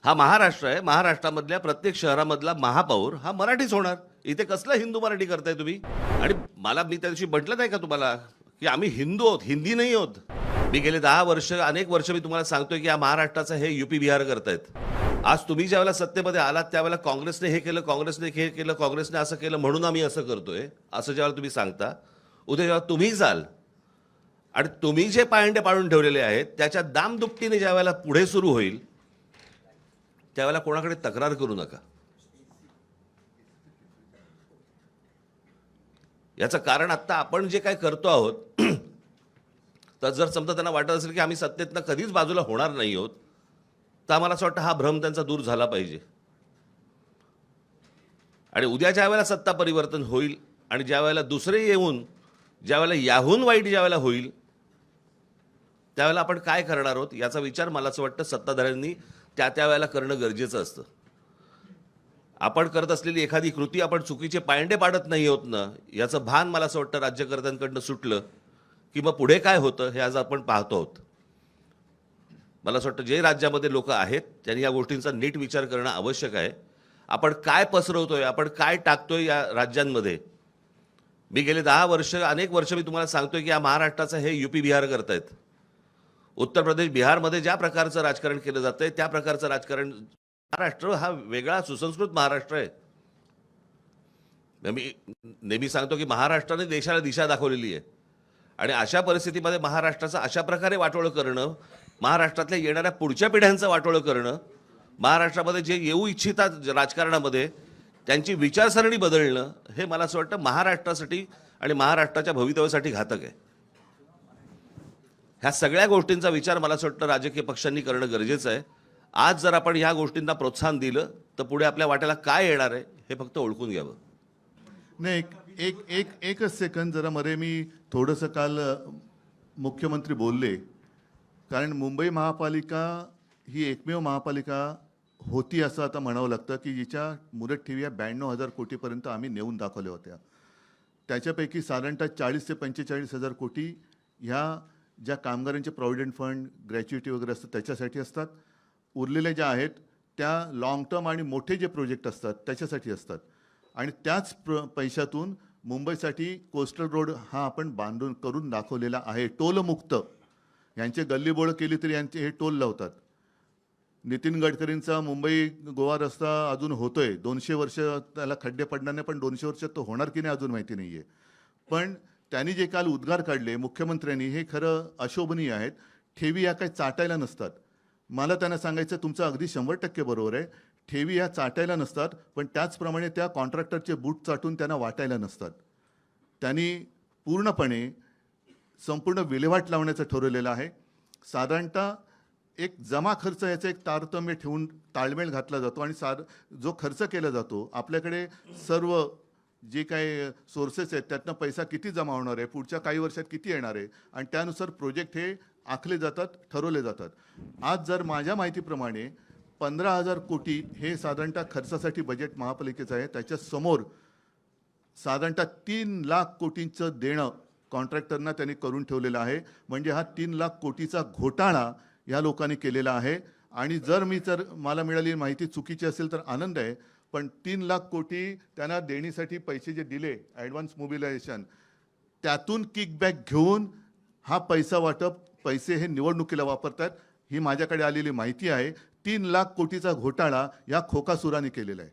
हा महाराष्ट्र आहे. महाराष्ट्रामधल्या प्रत्येक शहरामधला महापौर हा मराठीच होणार. इथे कसलं हिंदू मराठी करताय तुम्ही? आणि मी त्या दिवशी म्हटलं नाही का तुम्हाला की आम्ही हिंदू आहोत, हिंदी नाही आहोत. मी गेले 10 वर्ष, अनेक वर्ष मी तुम्हाला सांगतोय की या महाराष्ट्राचं हे युपी बिहार करतायत. आज तुम्ही ज्यावेळेला सत्तेमध्ये आलात त्यावेळेला काँग्रेसने हे केलं, काँग्रेसने हे केलं, काँग्रेसने असं केलं म्हणून आम्ही असं करतोय, असं ज्यावेळेला तुम्ही सांगता, उद्या जेव्हा तुम्ही जाल आणि तुम्ही जे पायंडे पाडून ठेवलेले आहेत त्याच्या दामदुपटीने ज्यावेळेला पुढे सुरू होईल त्यावेळेला कोणाकडे तक्रार करू नका. याचं कारण आता आपण जे काय करतो आहोत तर जर समजा त्यांना वाटत असेल की आम्ही सत्तेतनं कधीच बाजूला होणार नाही आहोत, तर आम्हाला असं वाटतं हा भ्रम त्यांचा दूर झाला पाहिजे. आणि उद्या ज्या वेळेला सत्ता परिवर्तन होईल आणि ज्या वेळेला दुसरे येऊन ज्यावेळेला याहून वाईट ज्यावेळेला होईल त्यावेळेला आपण काय करणार आहोत याचा विचार मला असं वाटतं सत्ताधाऱ्यांनी त्या वेळेला करणं गरजेचं असतं. आपण करत असलेली एखादी कृती आपण चुकीचे पायंडे पाडत नाही आहोत ना, याचं भान मला असं वाटतं राज्यकर्त्यांकडनं सुटलं की मग पुढे काय होतं हे आज आपण पाहतो आहोत. मला असं वाटतं जे राज्यामध्ये लोक आहेत त्यांनी या गोष्टींचा नीट विचार करणं आवश्यक आहे. आपण काय पसरवतोय, आपण काय टाकतोय या राज्यांमध्ये. मी गेले 10 वर्ष, अनेक वर्ष मी तुम्हाला सांगतोय की या महाराष्ट्राचं हे युपी बिहार करतायत. उत्तर प्रदेश, बिहारमध्ये ज्या प्रकारचं राजकारण केलं जातंय त्या प्रकारचं राजकारण. महाराष्ट्र हा वेगळा सुसंस्कृत महाराष्ट्र आहे. मी नेहमी सांगतो की महाराष्ट्राने देशाला दिशा दाखवलेली आहे आणि अशा परिस्थितीमध्ये महाराष्ट्राचं अशा प्रकारे वाटोळं करणं, महाराष्ट्रातल्या येणाऱ्या पुढच्या पिढ्यांचं वाटोळं करणं, महाराष्ट्रामध्ये जे येऊ इच्छितात राजकारणामध्ये त्यांची विचारसरणी बदलणं, हे मला असं वाटतं महाराष्ट्रासाठी आणि महाराष्ट्राच्या भवितव्यासाठी घातक आहे. ह्या सगळ्या गोष्टींचा विचार मला असं वाटतं राजकीय पक्षांनी करणं गरजेचं आहे. आज जर आपण ह्या गोष्टींना प्रोत्साहन दिलं तर पुढे आपल्या वाट्याला काय येणार आहे हे फक्त ओळखून घ्यावं. नाही, एकच सेकंद जरा मरे. मी थोडंसं काल मुख्यमंत्री बोलले, कारण मुंबई महापालिका ही एकमेव महापालिका होती असं आता म्हणावं लागतं की जिच्या मुदत ठेवी 92,000 कोटीपर्यंत आम्ही नेऊन दाखवल्या होत्या. त्याच्यापैकी साधारणतः 40 ते 45,000 कोटी ह्या ज्या कामगारांचे प्रॉव्हिडंट फंड, ग्रॅच्युइटी वगैरे असतात त्याच्यासाठी असतात. उरलेल्या ज्या आहेत त्या लाँग टर्म आणि मोठे जे प्रोजेक्ट असतात त्याच्यासाठी असतात. आणि त्याच पैशातून मुंबईसाठी कोस्टल रोड हा आपण बांधून करून दाखवलेला आहे, टोलमुक्त. यांचे गल्लीबोळ केली तरी यांचे हे टोल लावतात. नितीन गडकरींचा मुंबई गोवा रस्ता अजून होतोय, 200 वर्ष त्याला खड्डे पडणार नाही, पण 200 वर्षात तो होणार की नाही अजून माहिती नाही आहे. पण त्यांनी जे काल उद्गार काढले मुख्यमंत्र्यांनी हे खरं अशोभनीय आहेत. ठेवी या काही चाटायला नसतात. मला त्यांना सांगायचं तुमचं अगदी 100% बरोबर आहे. ठेवी ह्या चाटायला नसतात, पण त्याचप्रमाणे त्या कॉन्ट्रॅक्टरचे बूट चाटून त्यांना वाटायला नसतात. त्यांनी पूर्णपणे संपूर्ण विल्हेवाट लावण्याचं ठरवलेलं आहे. साधारणतः एक जमा खर्च याचं एक तारतम्य ठेवून ताळमेळ घातला जातो आणि जो खर्च केला जातो आपल्याकडे सर्व जे काही सोर्सेस आहेत त्यातनं पैसा किती जमा होणार आहे, पुढच्या काही वर्षात किती येणार आहे आणि त्यानुसार प्रोजेक्ट हे आखले जातात, ठरवले जातात. आज जर माझ्या माहितीप्रमाणे 15,000 कोटी हे साधारणतः खर्चासाठी बजेट महापालिकेचं आहे. त्याच्यासमोर साधारणतः 3 लाख कोटींचं देणं कॉन्ट्रॅक्टरना त्यांनी करून ठेवलेलं आहे. म्हणजे हा 3 लाख कोटीचा घोटाळा ह्या लोकांनी केलेला आहे. आणि जर मला मिळालेली माहिती चुकीची असेल तर आनंद आहे, पण 3 लाख कोटी त्यांना देणीसाठी पैसे जे दिले ॲडव्हान्स मोबिलायझेशन, त्यातून किकबॅक घेऊन हा पैसा वाटप पैसे हे निवडणुकीला वापरतात, ही माझ्याकडे आलेली माहिती आहे. 3 लाख कोटीचा घोटाळा या खोकासुराने केलेला आहे.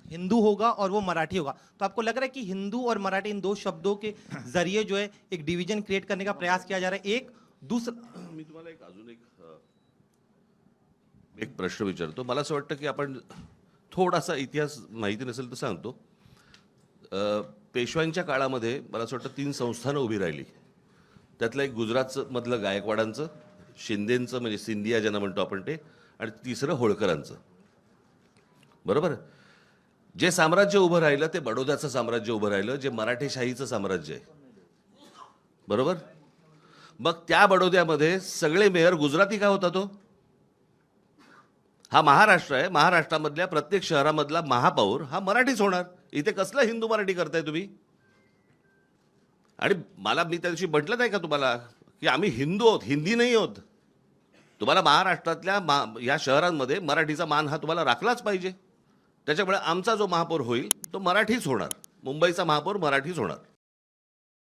हिंदू होगा और वो मराठी होगा, तो आपको लग रहा है कि हिंदू और मराठी इन दो शब्दों के जरिए जो है एक डिवीजन क्रिएट करने का प्रयास किया जा रहा है? एक दूसरा मी तुम्हाला अजून एक प्रश्न विचारतो. मला असं वाटतं की आपण थोडासा इतिहास माहिती नसेल तर सांगतो. पेशव्यांच्या काळामध्ये मला असं वाटतं 3 संस्थानं उभी राहिली. त्यातलं एक गुजरातचं मधलं गायकवाडांचं, शिंदेंचं म्हणजे सिंधिया ज्यांना म्हणतो आपण ते, आणि तिसरं होळकरांचं. बरोबर. जे साम्राज्य उभं राहिलं ते बडोद्याचं साम्राज्य उभं राहिलं, जे मराठेशाहीचं साम्राज्य आहे. बरोबर. मग त्या बडोद्यामध्ये सगळे मेयर गुजराती का होता? तो हा महाराष्ट्र आहे. महाराष्ट्रामधल्या प्रत्येक शहरामधला महापौर हा मराठीच होणार. इथे कसलं हिंदू मराठी करताय तुम्ही? आणि मी त्या दिवशी म्हटलं नाही का तुम्हाला की आम्ही हिंदू आहोत, हिंदी नाही आहोत. तुम्हाला महाराष्ट्रातल्या या शहरांमध्ये मराठीचा मान हा तुम्हाला राखलाच पाहिजे. त्याच्यामुळे आमचा जो महापौर होईल तो मराठीच होणार. मुंबईचा महापौर मराठीच होणार.